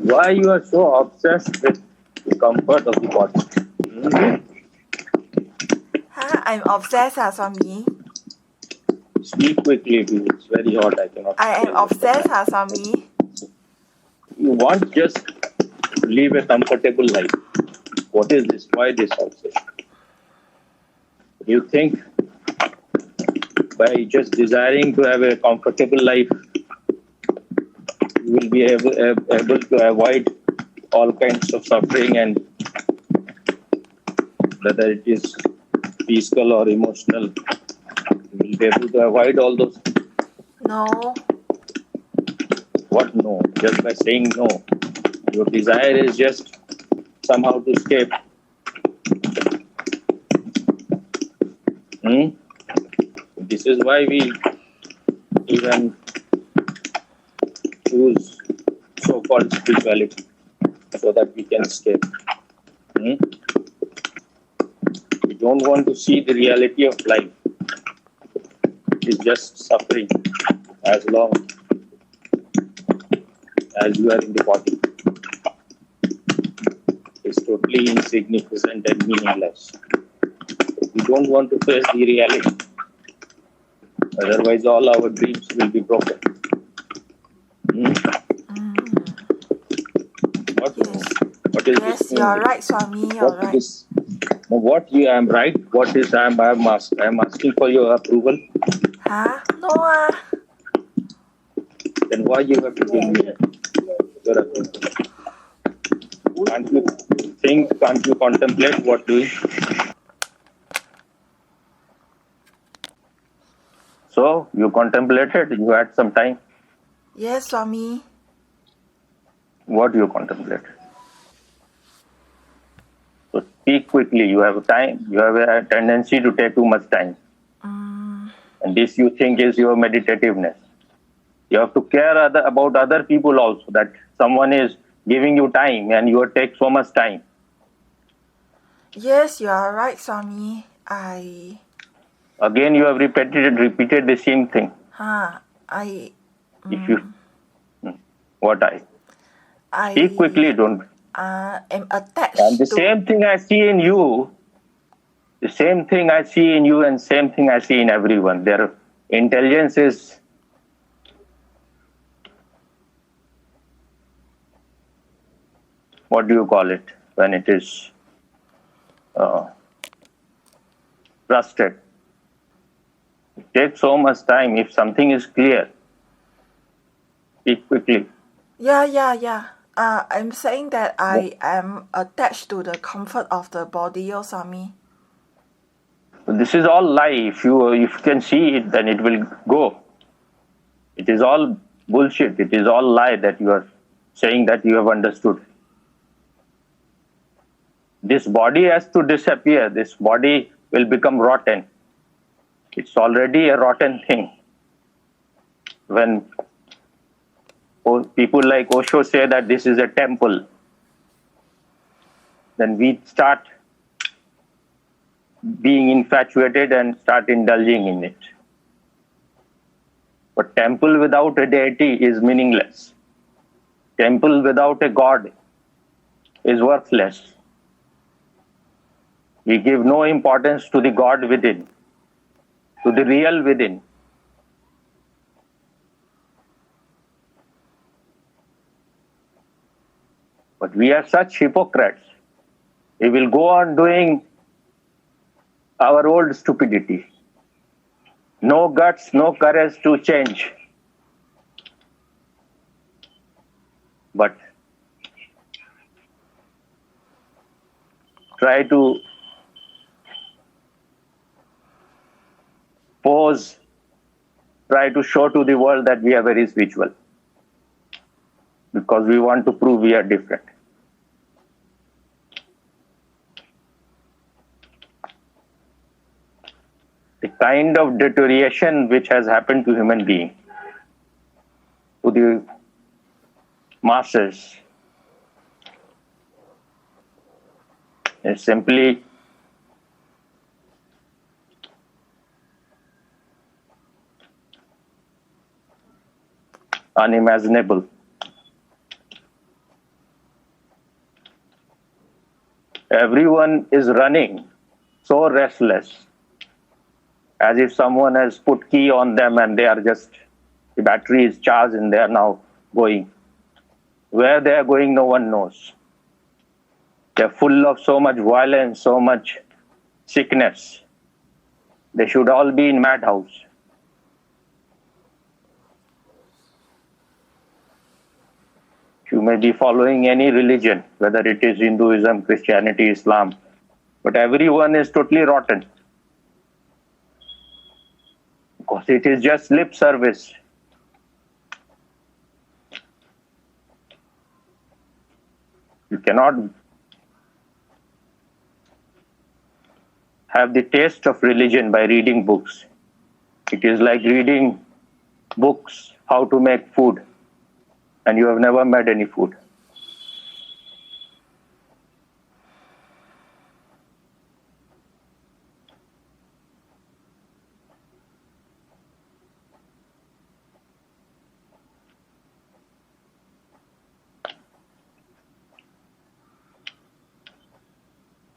Why you are so obsessed with the comfort of the body? Huh? I'm obsessed, Swami. Speak quickly, please. It's very hot. I cannot. I am obsessed, Swami. You want just to live a comfortable life. What is this? Why this obsession? You think by just desiring to have a comfortable life, you will be able to avoid all kinds of suffering, and whether it is physical or emotional, you will be able to avoid all those. No. What no? Just by saying no. Your desire is just somehow to escape. This is why we even choose so-called spirituality, so that we can escape. We don't want to see the reality of life. It's just suffering as long as you are in the body. It's totally insignificant and meaningless. We don't want to face the reality. Otherwise, all our dreams will be broken. What is Yes, this? you're right, Swami. You're right. What you am right? What is I am asking for your approval. Huh? No. Then why you have to give me your approval? Can't you think? Can't you contemplate what doing? So you contemplated. You had some time. Yes, Swami. What do you contemplate? So speak quickly. You have time. You have a tendency to take too much time. And this you think is your meditativeness. You have to care about other people also, that someone is giving you time and you take so much time. Yes, you are right, Swami. Again, you have repeated the same thing. If you... What Speak quickly, don't... am attached And the same thing I see in you, the same thing I see in you and same thing I see in everyone. Their intelligence is... What do you call it when it is trusted? It takes so much time. If something is clear, speak quickly. Yeah. I'm saying that I am attached to the comfort of the body, Swami. This is all lie. If you can see it, then it will go. It is all bullshit. It is all lie that you are saying that you have understood. This body has to disappear. This body will become rotten. It's already a rotten thing. When people like Osho say that this is a temple, then we start being infatuated and start indulging in it. But temple without a deity is meaningless. Temple without a god is worthless. We give no importance to the God within, to the real within. But we are such hypocrites. We will go on doing our old stupidity. No guts, no courage to change. But try to pose, try to show to the world that we are very spiritual, because we want to prove we are different. The kind of deterioration which has happened to human being, to the masses, is simply unimaginable. Everyone is running, so restless, as if someone has put key on them and they are just, the battery is charged and they are now going. Where they are going, no one knows. They're full of so much violence, so much sickness. They should all be in madhouse. You may be following any religion, whether it is Hinduism, Christianity, Islam, but everyone is totally rotten. Because it is just lip service. You cannot have the taste of religion by reading books. It is like reading books how to make food, and you have never made any food.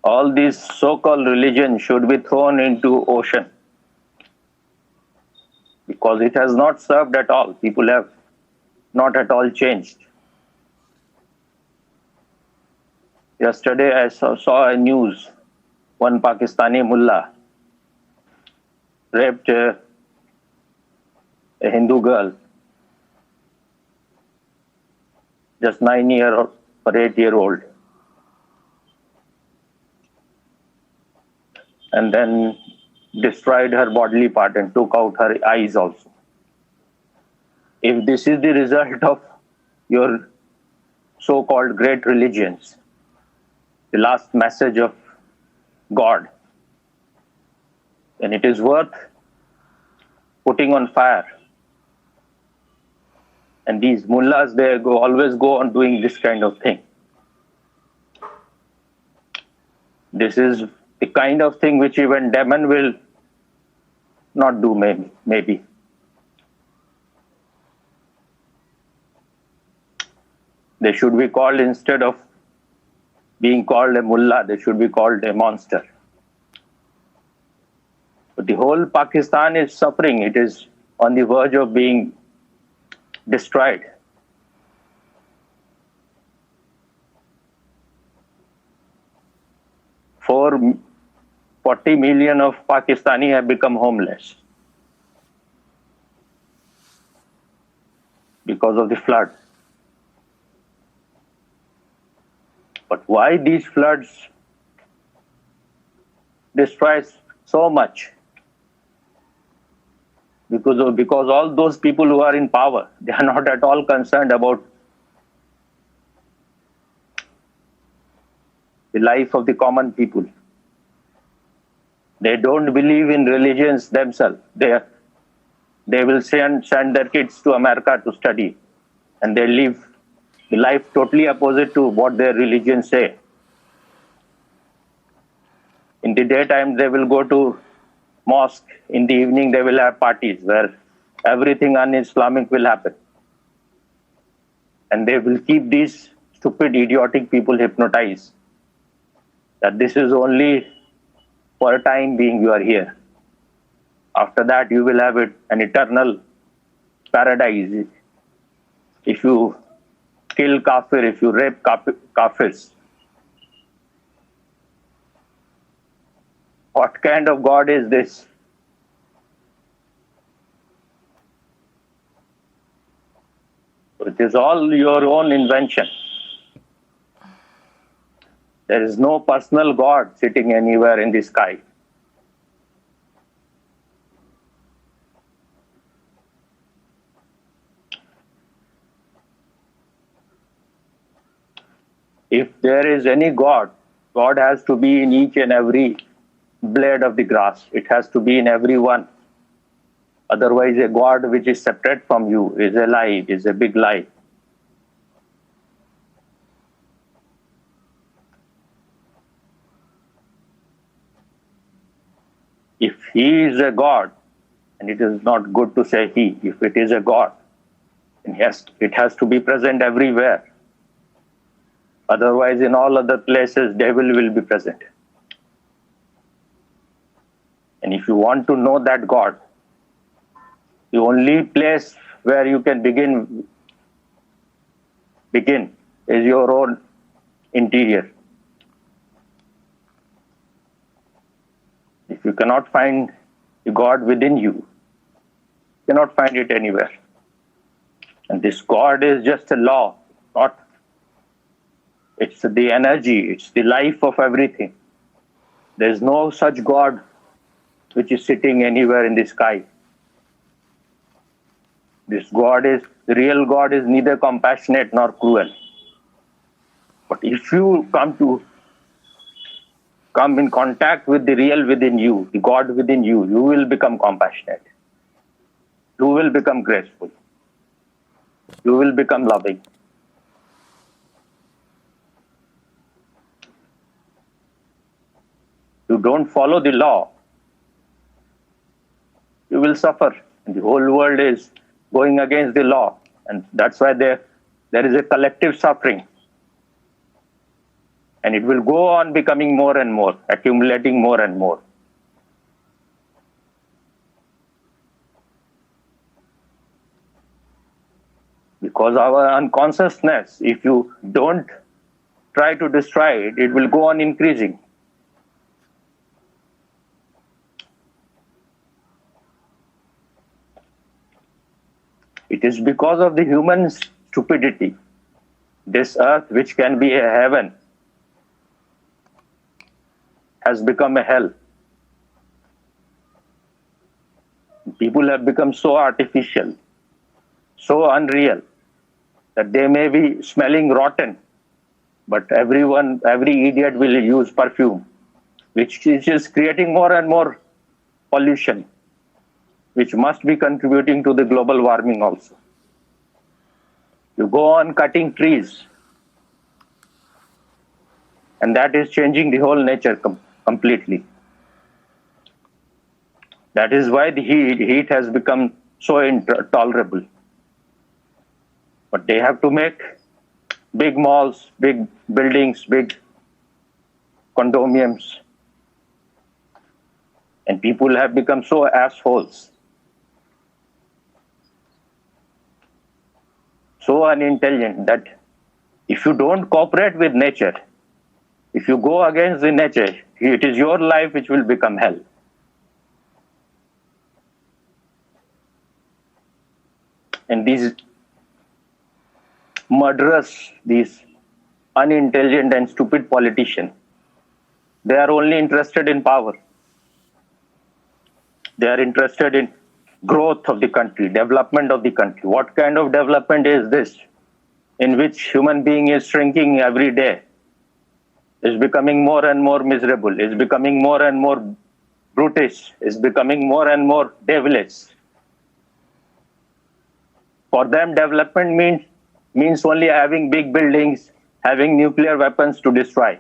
All these so-called religions should be thrown into ocean, because it has not served at all. People have not at all changed. Yesterday I saw a news. One Pakistani mullah raped a Hindu girl, just 9-year or 8-year-old. And then destroyed her bodily part and took out her eyes also. If this is the result of your so-called great religions, the last message of God, then it is worth putting on fire. And these mullahs, they always go on doing this kind of thing. This is the kind of thing which even demon will not do, maybe. They should be called, instead of being called a mullah, they should be called a monster. But the whole Pakistan is suffering. It is on the verge of being destroyed. For 40 million of Pakistani have become homeless because of the flood. But why these floods destroy so much? Because all those people who are in power, they are not at all concerned about the life of the common people. They don't believe in religions themselves. They will send their kids to America to study, and they live the life totally opposite to what their religions say. In the daytime, they will go to mosque. In the evening, they will have parties where everything un-Islamic will happen. And they will keep these stupid, idiotic people hypnotized that this is only for a time being you are here. After that, you will have an eternal paradise. If you kill kafir, if you rape kafirs. What kind of God is this? It is all your own invention. There is no personal God sitting anywhere in the sky. If there is any God, God has to be in each and every blade of the grass. It has to be in every one. Otherwise, a God which is separate from you is a lie, is a big lie. If he is a God, and it is not good to say he, if it is a God, then yes, it has to be present everywhere. Otherwise, in all other places, devil will be present. And if you want to know that God, the only place where you can begin is your own interior. If you cannot find the God within you, you cannot find it anywhere. And this God is just a law, it's the energy, it's the life of everything. There's no such God which is sitting anywhere in the sky. The real God is neither compassionate nor cruel. But if you come in contact with the real within you, the God within you, you will become compassionate. You will become graceful. You will become loving. You don't follow the law, you will suffer. And the whole world is going against the law. And that's why there is a collective suffering. And it will go on becoming more and more, accumulating more and more. Because our unconsciousness, if you don't try to destroy it, it will go on increasing. It is because of the human stupidity. This earth, which can be a heaven, has become a hell. People have become so artificial, so unreal, that they may be smelling rotten, but every idiot will use perfume, which is creating more and more pollution, which must be contributing to the global warming also. You go on cutting trees, and that is changing the whole nature completely. That is why the heat has become so intolerable. But they have to make big malls, big buildings, big condominiums. And people have become so assholes, so unintelligent, that if you don't cooperate with nature, if you go against the nature, it is your life which will become hell. And these murderers, these unintelligent and stupid politicians, they are only interested in power. They are interested in growth of the country, development of the country. What kind of development is this, in which human being is shrinking every day, is becoming more and more miserable, is becoming more and more brutish, is becoming more and more devilish? For them, development means only having big buildings, having nuclear weapons to destroy.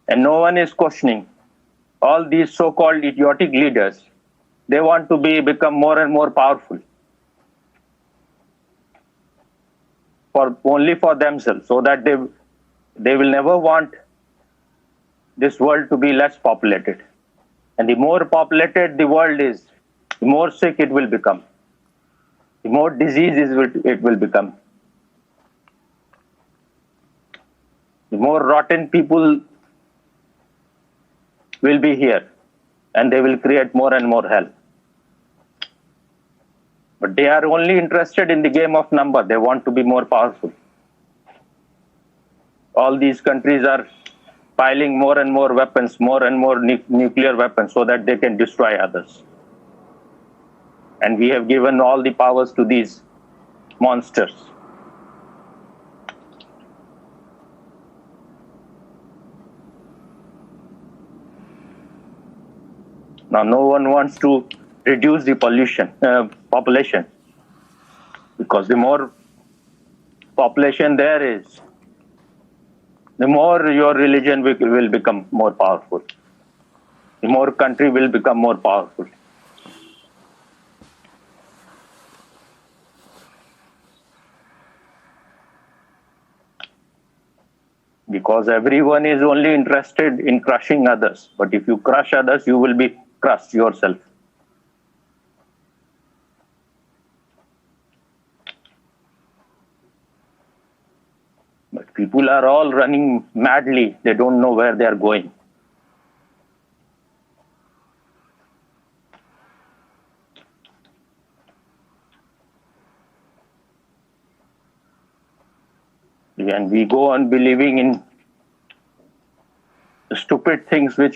And no one is questioning. All these so-called idiotic leaders, they want to become more and more powerful, only for themselves, so that they will never want this world to be less populated. And the more populated the world is, the more sick it will become, the more diseases it will become, the more rotten people will be here, and they will create more and more hell. But they are only interested in the game of number. They want to be more powerful. All these countries are piling more and more weapons, more and more nuclear weapons, so that they can destroy others. And we have given all the powers to these monsters. Now, no one wants to reduce the population, because the more population there is, the more your religion will become more powerful. The more country will become more powerful. because everyone is only interested in crushing others. But if you crush others, you will be crushed yourself. But people are all running madly. They don't know where they are going. And we go on believing in stupid things which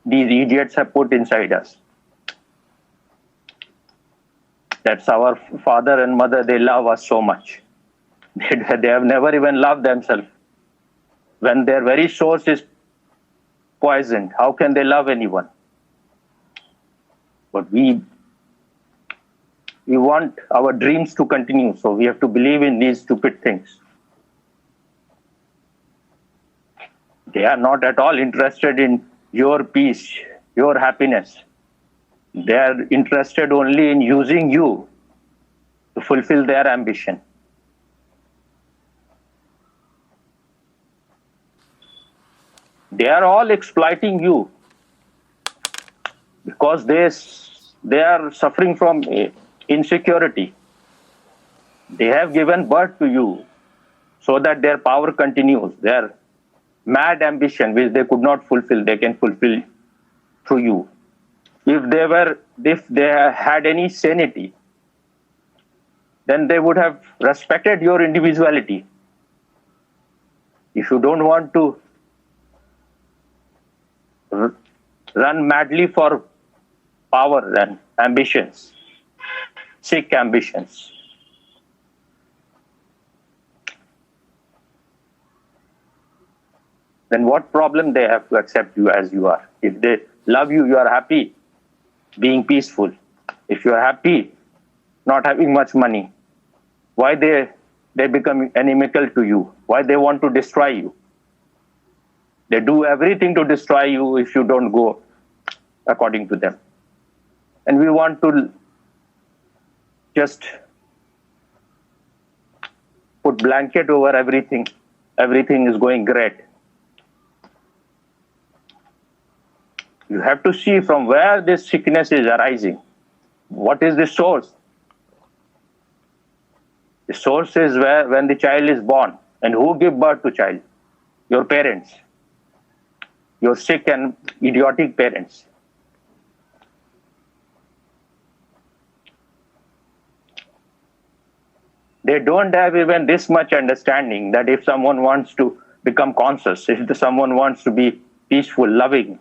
these idiots have put inside us. That's our father and mother, they love us so much. They have never even loved themselves. When their very source is poisoned, how can they love anyone? But we want our dreams to continue, so we have to believe in these stupid things. They are not at all interested in your peace, your happiness. They are interested only in using you to fulfill their ambition. They are all exploiting you because they are suffering from insecurity. They have given birth to you so that their power continues. Their mad ambition, which they could not fulfill, they can fulfill through you. If they had any sanity, then they would have respected your individuality. If you don't want to run madly for power and ambitions, sick ambitions, then what problem they have to accept you as you are? If they love you, you are happy being peaceful. If you are happy not having much money, why they become inimical to you? Why they want to destroy you? They do everything to destroy you if you don't go according to them. And we want to just put blanket over everything. Everything is going great. You have to see from where this sickness is arising. What is the source? The source is when the child is born. And who give birth to child? Your parents. Your sick and idiotic parents. They don't have even this much understanding that if someone wants to become conscious, if someone wants to be peaceful, loving,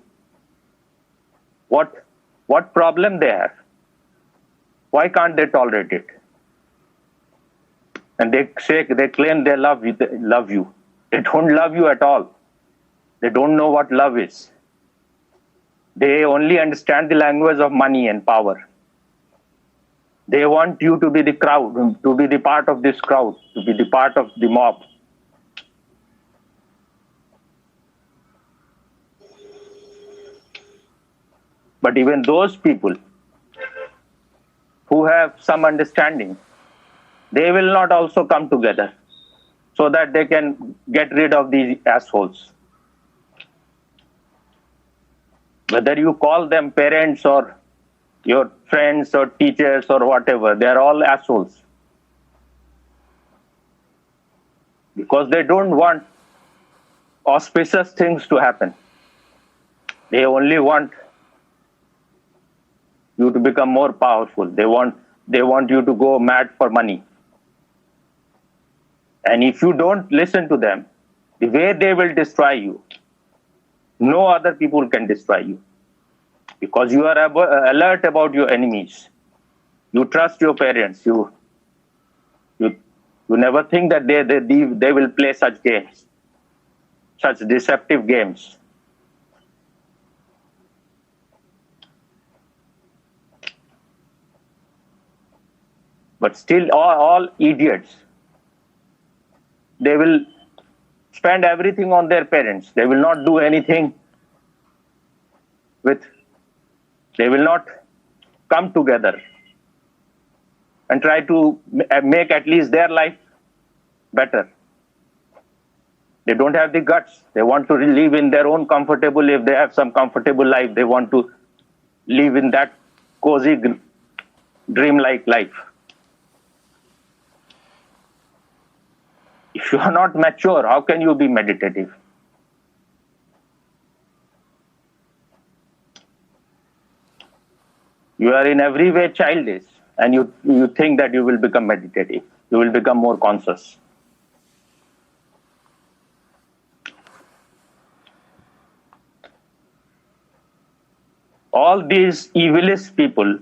what problem they have? Why can't they tolerate it? And they claim they love you. They don't love you at all. They don't know what love is. They only understand the language of money and power. They want you to be the crowd, to be the part of this crowd, to be the part of the mob. But even those people who have some understanding, they will not also come together so that they can get rid of these assholes. Whether you call them parents or your friends or teachers or whatever, they are all assholes. Because they don't want auspicious things to happen. They only want you to become more powerful. They want you to go mad for money. And if you don't listen to them, the way they will destroy you, no other people can destroy you. Because you are alert about your enemies. You trust your parents. You never think that they will play such games, such deceptive games. But still, all idiots, they will spend everything on their parents. They will not do anything they will not come together and try to make at least their life better. They don't have the guts. They want to live in their own comfortable, if they have some comfortable life, they want to live in that cozy, dreamlike life. If you are not mature, how can you be meditative? You are in every way childish, and you think that you will become meditative. You will become more conscious. All these evilist people,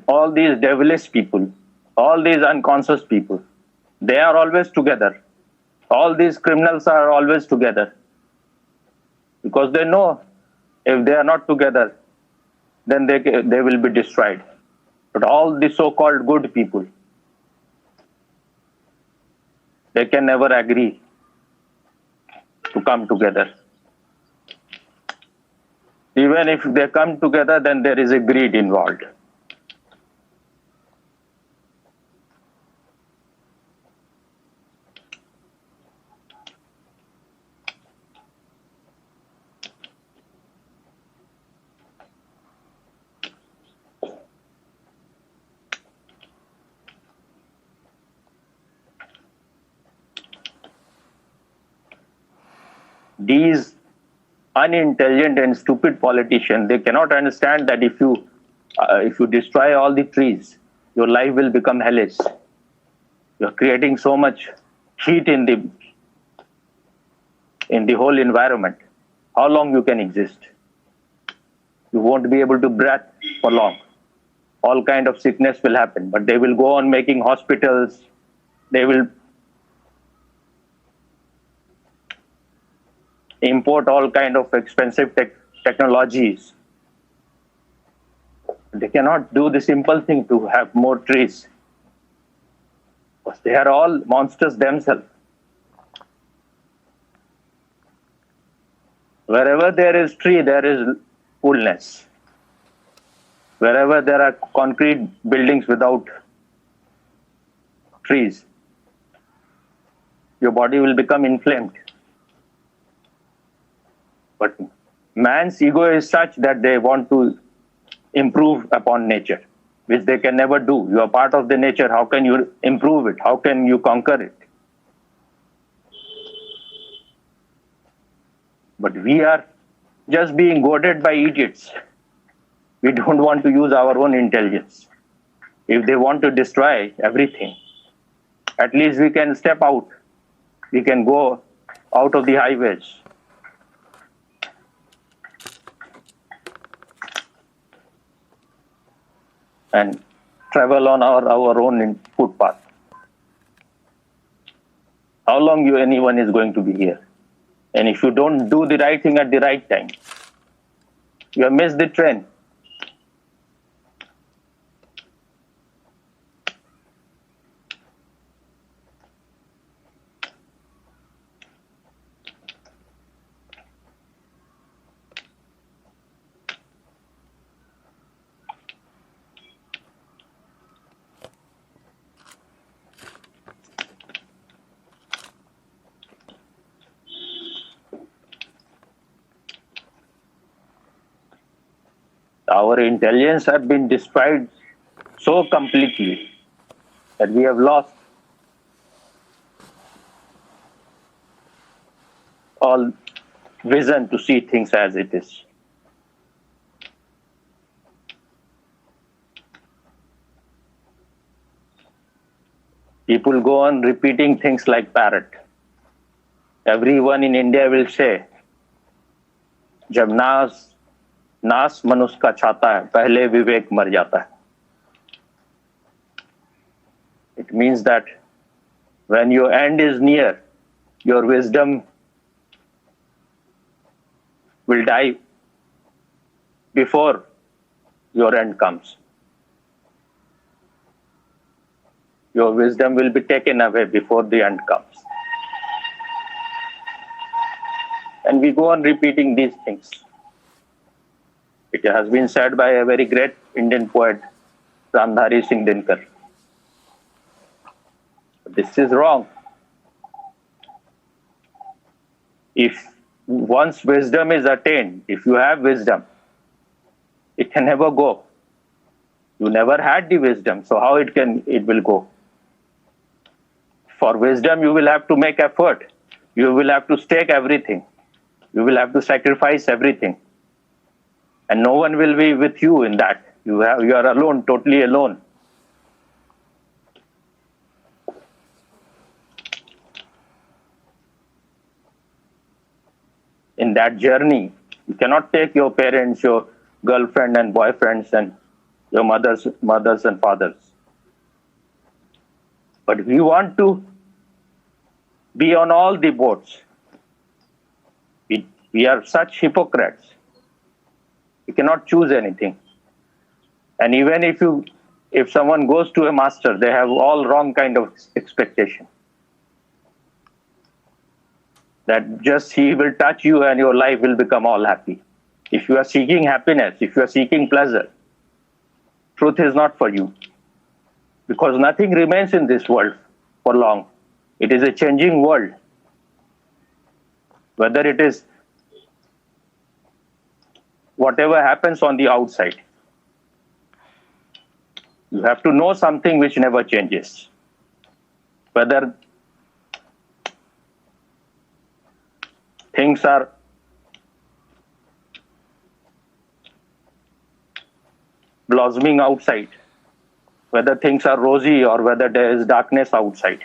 all these devilish people, all these unconscious people, they are always together. All these criminals are always together. Because they know if they are not together, then they will be destroyed. But all the so-called good people, they can never agree to come together. Even if they come together, then there is a greed involved. These unintelligent and stupid politicians, they cannot understand that if you destroy all the trees, your life will become hellish. You're creating so much heat in the whole environment. How long you can exist? You won't be able to breathe for long. All kind of sickness will happen, but they will go on making hospitals. They will import all kind of expensive technologies. They cannot do the simple thing to have more trees. Because they are all monsters themselves. Wherever there is tree, there is coolness. Wherever there are concrete buildings without trees, your body will become inflamed. But man's ego is such that they want to improve upon nature, which they can never do. You are part of the nature. How can you improve it? How can you conquer it? But we are just being goaded by idiots. We don't want to use our own intelligence. If they want to destroy everything, at least we can step out. We can go out of the highways. And travel on our own footpath. How long anyone is going to be here? And if you don't do the right thing at the right time, you have missed the train. Our intelligence has been destroyed so completely that we have lost all vision to see things as it is. People go on repeating things like parrot. Everyone in India will say, जब नाश मनुष्य का छाता है, पहले विवेक मर जाता है. It means that when your end is near, your wisdom will die before your end comes. Your wisdom will be taken away before the end comes. And we go on repeating these things. It has been said by a very great Indian poet, Ramdhari Singh Dinkar. This is wrong. If once wisdom is attained, if you have wisdom, it can never go. You never had the wisdom, so how it will go? For wisdom, you will have to make effort. You will have to stake everything. You will have to sacrifice everything. And no one will be with you in that. You are alone, totally alone. In that journey, you cannot take your parents, your girlfriend and boyfriends, and your mothers and fathers. But we want to be on all the boats. We are such hypocrites. We cannot choose anything. And even if someone goes to a master, they have all wrong kind of expectation. That just he will touch you and your life will become all happy. If you are seeking happiness, if you are seeking pleasure, truth is not for you. Because nothing remains in this world for long. It is a changing world. Whether it is whatever happens on the outside, you have to know something which never changes. Whether things are blossoming outside, whether things are rosy or whether there is darkness outside.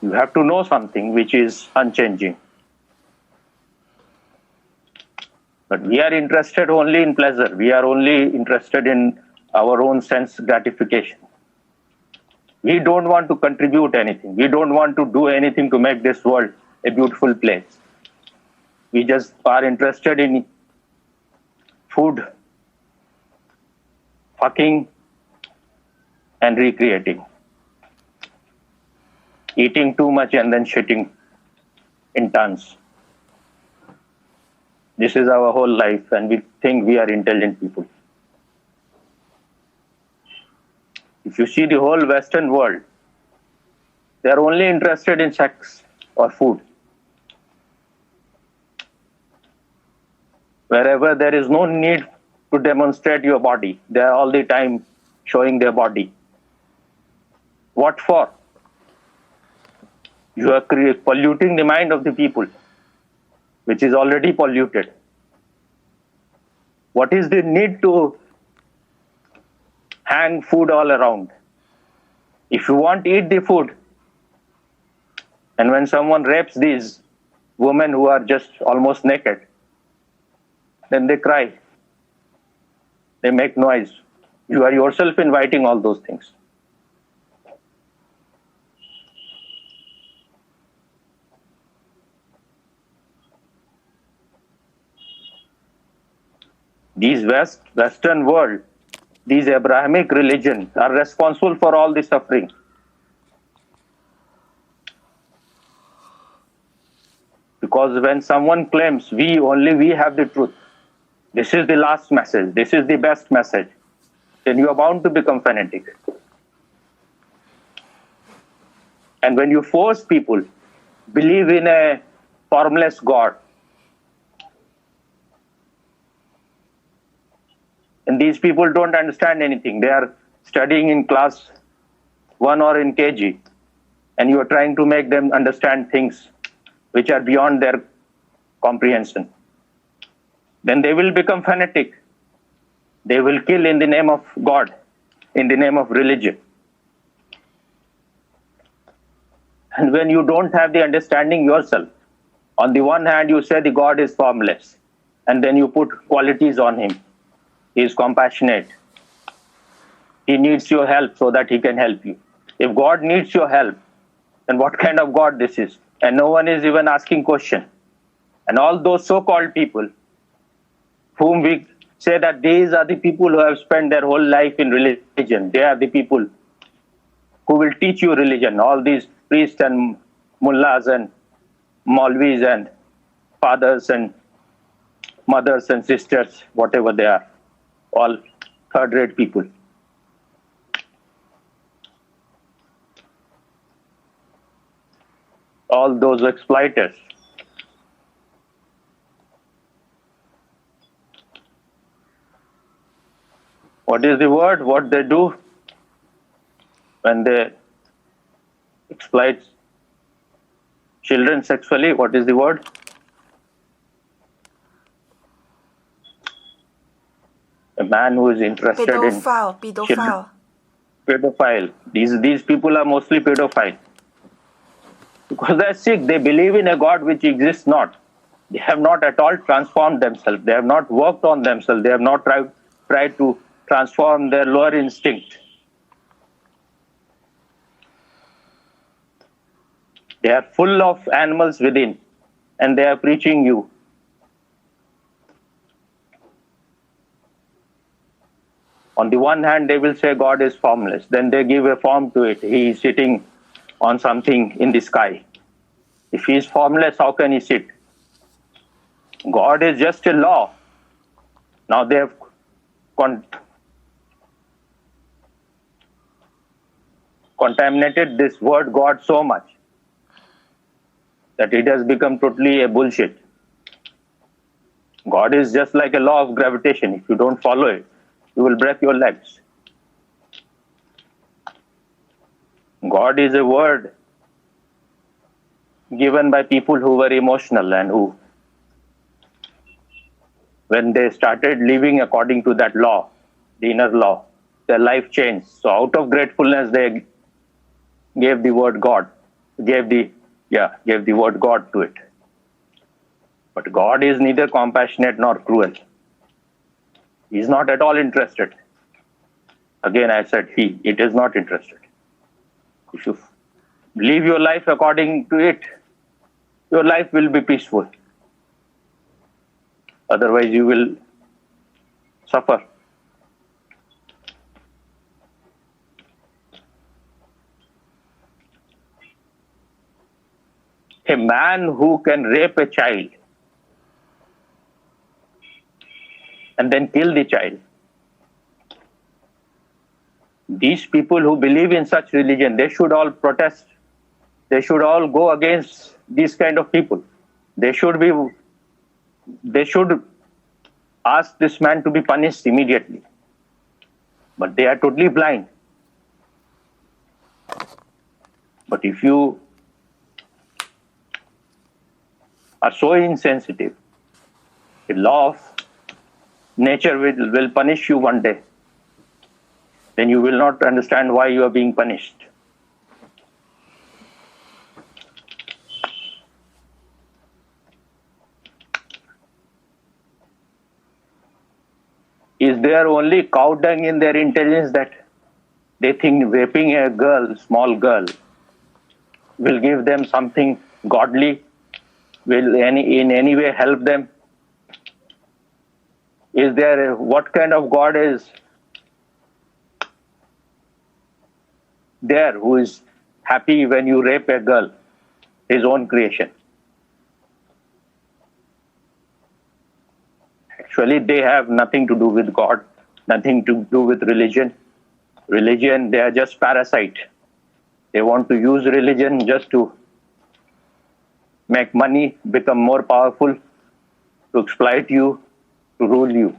You have to know something which is unchanging. But we are interested only in pleasure. We are only interested in our own sense gratification. We don't want to contribute anything. We don't want to do anything to make this world a beautiful place. We just are interested in food, fucking, and recreating. Eating too much and then shitting in tons. This is our whole life, and we think we are intelligent people. If you see the whole Western world, they are only interested in sex or food. Wherever there is no need to demonstrate your body, they are all the time showing their body. What for? You are polluting the mind of the people, which is already polluted. What is the need to hang food all around? If you want, eat the food. And when someone rapes these women who are just almost naked, then they cry. They make noise. You are yourself inviting all those things. These Western world, these Abrahamic religions are responsible for all the suffering. Because when someone claims we have the truth, this is the last message, this is the best message, then you are bound to become fanatic. And when you force people believe in a formless God, and these people don't understand anything. They are studying in class 1 or in KG, and you are trying to make them understand things which are beyond their comprehension. Then they will become fanatic. They will kill in the name of God, in the name of religion. And when you don't have the understanding yourself, on the one hand you say the God is formless, and then you put qualities on him. He is compassionate. He needs your help so that he can help you. If God needs your help, then what kind of God this is? And no one is even asking question. And all those so-called people, whom we say that these are the people who have spent their whole life in religion. They are the people who will teach you religion. All these priests and mullahs and maulvis and fathers and mothers and sisters, whatever they are, all third-rate people. All those exploiters. What is the word? What they do when they exploit children sexually? What is the word? A man who is interested in children. Pedophile. These people are mostly pedophile. Because they are sick. They believe in a God which exists not. They have not at all transformed themselves. They have not worked on themselves. They have not tried to transform their lower instinct. They are full of animals within, and they are preaching you. On the one hand, they will say God is formless. Then they give a form to it. He is sitting on something in the sky. If he is formless, how can he sit? God is just a law. Now they have contaminated this word God so much that it has become totally a bullshit. God is just like a law of gravitation. If you don't follow it, you will break your legs. God is a word given by people who were emotional and who, when they started living according to that law, the inner law, their life changed. So out of gratefulness, they gave the word God, gave the word God to it. But God is neither compassionate nor cruel. He is not at all interested. Again, I said it is not interested. If you live your life according to it, your life will be peaceful. Otherwise, you will suffer. A man who can rape a child and then kill the child. These people who believe in such religion, they should all protest. They should all go against these kind of people. They should ask this man to be punished immediately. But they are totally blind. But if you are so insensitive, the law of nature will punish you one day. Then you will not understand why you are being punished. Is there only cow dung in their intelligence that they think raping a girl, small girl, will give them something godly, will in any way help them? Is there what kind of God is there who is happy when you rape a girl, his own creation? Actually, they have nothing to do with God, nothing to do with religion. Religion, they are just parasite. They want to use religion just to make money, become more powerful, to exploit you, to rule you.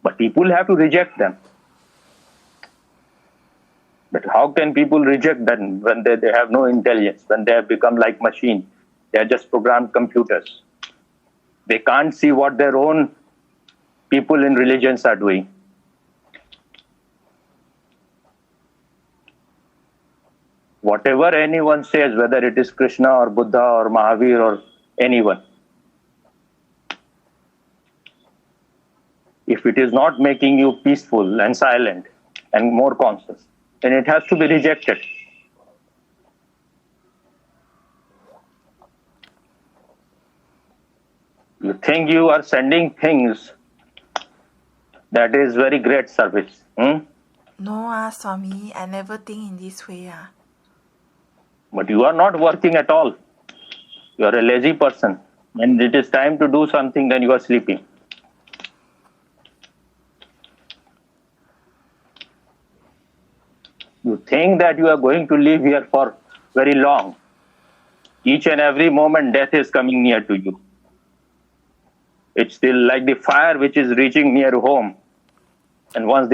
But people have to reject them. But how can people reject them when they have no intelligence, when they have become like machines? They are just programmed computers. They can't see what their own people in religions are doing. Whatever anyone says, whether it is Krishna or Buddha or Mahavir or anyone, if it is not making you peaceful and silent and more conscious, then it has to be rejected. You think you are sending things, that is very great service. No, Swami, I never think in this way. But you are not working at all. You are a lazy person. When it is time to do something, then you are sleeping. You think that you are going to live here for very long. Each and every moment, death is coming near to you. It's still like the fire which is reaching near home. And once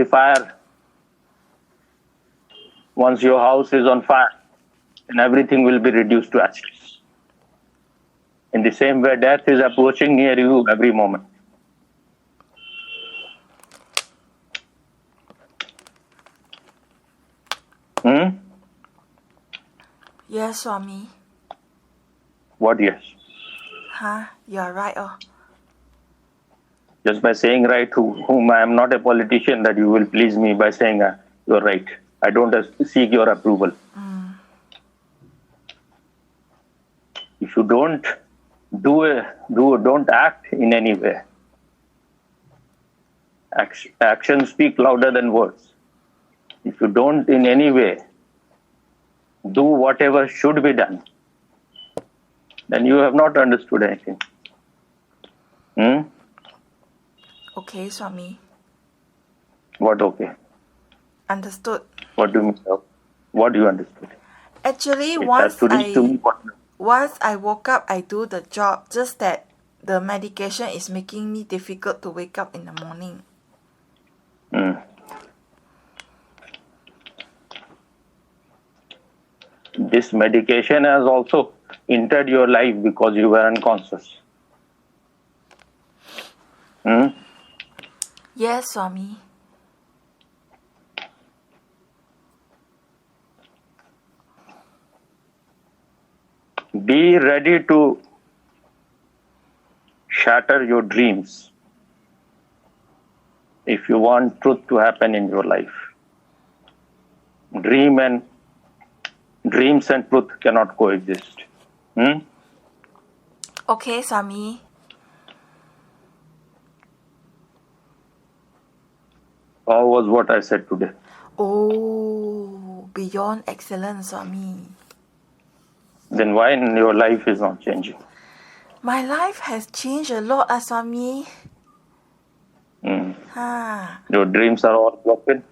your house is on fire, then everything will be reduced to ashes. In the same way, death is approaching near you every moment. Yes, Swami. What yes? You're right. Oh. Just by saying right, whom I am not a politician, that you will please me by saying you're right. I don't seek your approval. If you don't don't act in any way. Actions speak louder than words. If you don't in any way do whatever should be done, then you have not understood anything. Okay, Swami. What okay? Understood. What do you mean? What do you understood? Actually, It has to reach to me. once I woke up, I do the job. Just that the medication is making me difficult to wake up in the morning. This medication has also entered your life because you were unconscious. Yes, Swami. Be ready to shatter your dreams if you want truth to happen in your life. Dreams and truth cannot coexist. Okay, Swami. How was what I said today? Oh, beyond excellent, Swami. Then why your life is not changing? My life has changed a lot, Swami. Your dreams are all broken.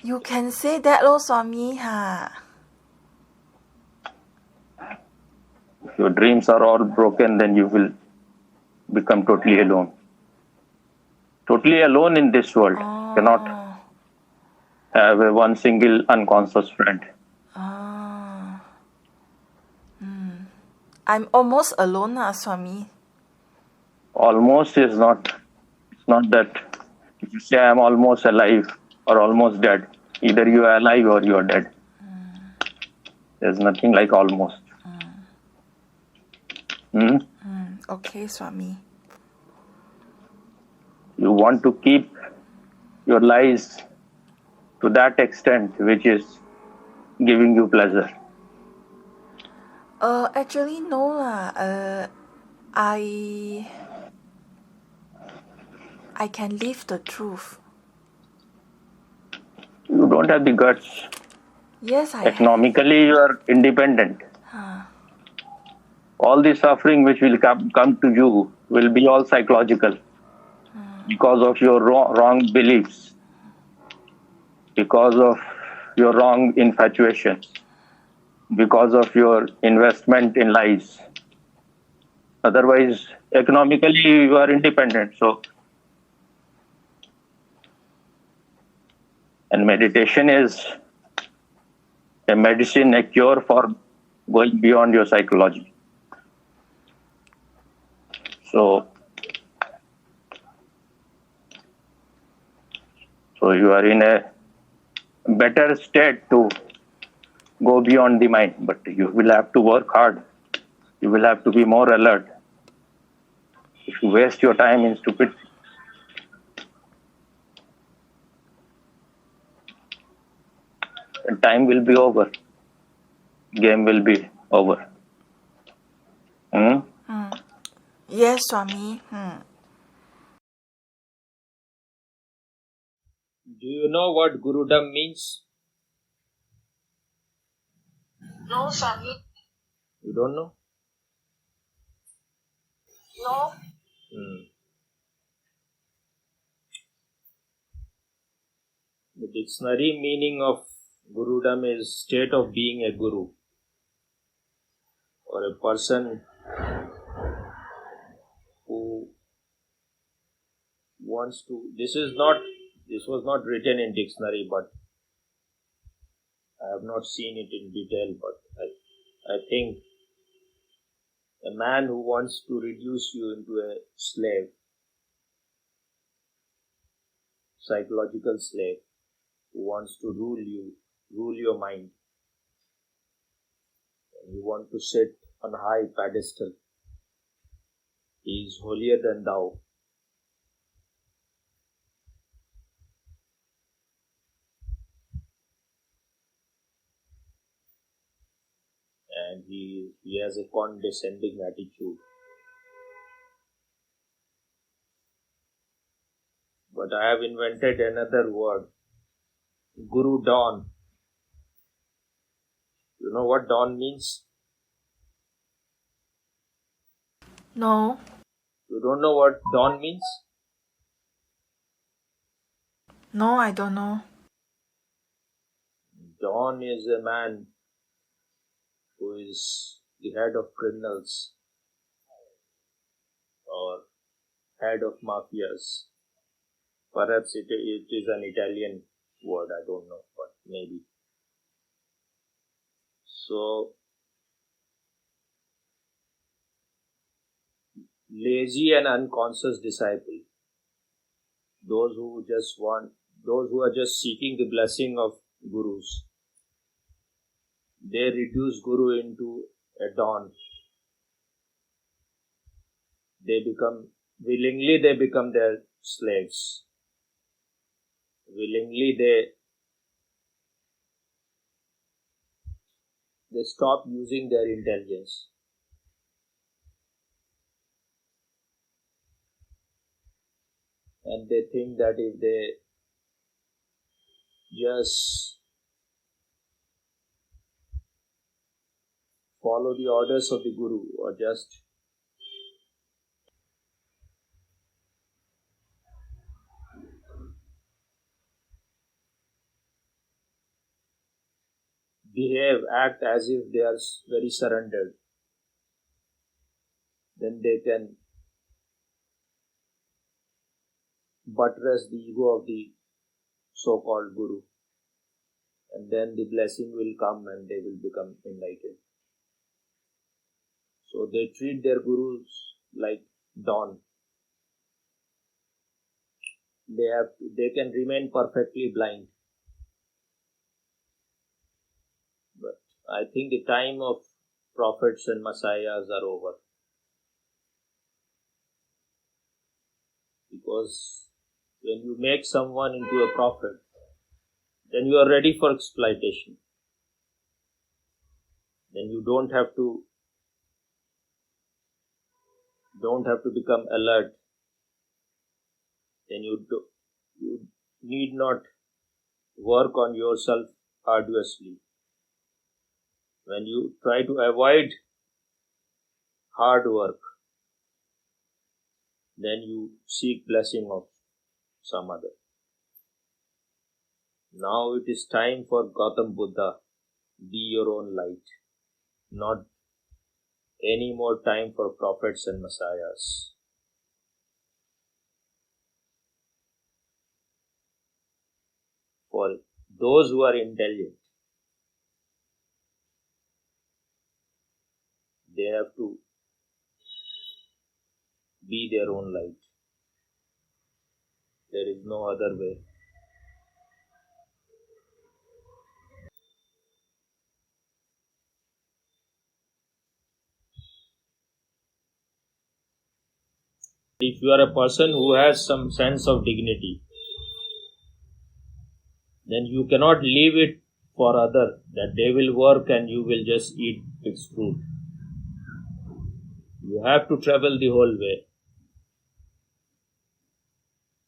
You can say that, Swami. If your dreams are all broken, then you will become totally alone. Totally alone in this world. Cannot have one single unconscious friend. I'm almost alone, Swami. Almost is not. It's not that if you say I'm almost alive or almost dead, either you are alive or you are dead. There's nothing like almost. Okay, Swami. You want to keep your lives to that extent which is giving you pleasure. Actually, no lah. I can live the truth. You don't have the guts. Yes, I Economically, you are independent. All the suffering which will come to you will be all psychological because of your wrong beliefs, because of your wrong infatuations, because of your investment in lies. Otherwise, economically, you are independent. And meditation is a medicine, a cure for going beyond your psychology. So you are in a better state to go beyond the mind, but you will have to work hard. You will have to be more alert. If you waste your time in stupid, then time will be over. Game will be over. Yes, Swami. Do you know what Gurudom means? No, Swami. You don't know? No. The dictionary meaning of Gurudom is state of being a guru, or a person who wants to, this was not written in dictionary, but I have not seen it in detail, but I think a man who wants to reduce you into a slave, psychological slave, who wants to rule your mind, and you want to sit on a high pedestal. He is holier than thou. And he has a condescending attitude. But I have invented another word, Guru Don. You know what Don means? No. You don't know what Don means? No, I don't know. Don is a man who is the head of criminals or head of mafias. Perhaps it is an Italian word, I don't know, but maybe. So, lazy and unconscious disciple, those who are just seeking the blessing of gurus, they reduce guru into a don. They become their slaves. Willingly they stop using their intelligence. And they think that if they just follow the orders of the guru or just act as if they are very surrendered, then they can buttress the ego of the so-called guru, and then the blessing will come and they will become enlightened. So they treat their gurus like Don. They can remain perfectly blind. But I think the time of prophets and messiahs are over. Because when you make someone into a prophet, then you are ready for exploitation. Then you don't have to become alert. Then you need not work on yourself arduously. When you try to avoid hard work, then you seek blessing of some other. Now it is time for Gautam Buddha, be your own light. Not any more time for prophets and messiahs. For those who are intelligent, they have to be their own light. There is no other way. If you are a person who has some sense of dignity, then you cannot leave it for other, that they will work and you will just eat its fruit. You have to travel the whole way.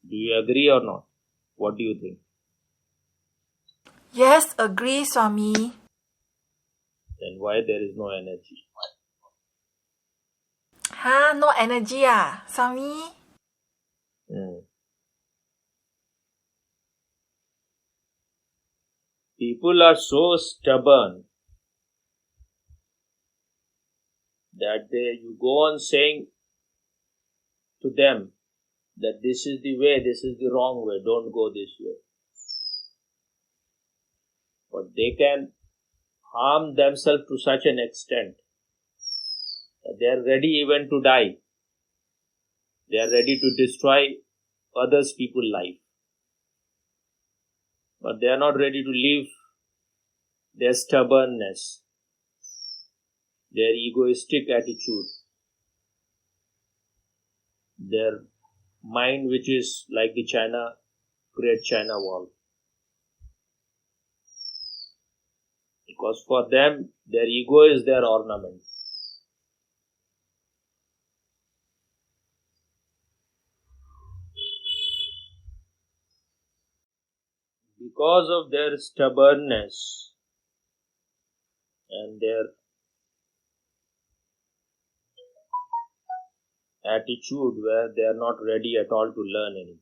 Do you agree or not? What do you think? Yes, agree, Swami. Then why there is no energy? No energy Swami? People are so stubborn that you go on saying to them that this is the way, this is the wrong way, don't go this way. But they can harm themselves to such an extent that they are ready even to die. They are ready to destroy others people's life. But they are not ready to leave their stubbornness, their egoistic attitude, their mind which is like the Great China Wall. Because for them, their ego is their ornament. Because of their stubbornness and their attitude where they are not ready at all to learn anything,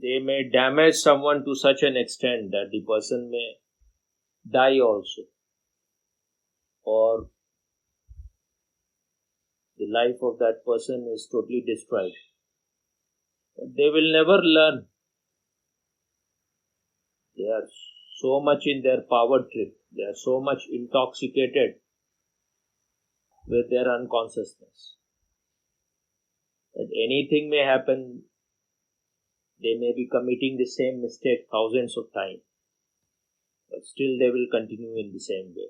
they may damage someone to such an extent that the person may die also, or the life of that person is totally destroyed. But they will never learn. They are so much in their power trip. They are so much intoxicated with their unconsciousness that anything may happen. They may be committing the same mistake thousands of times, but still they will continue in the same way.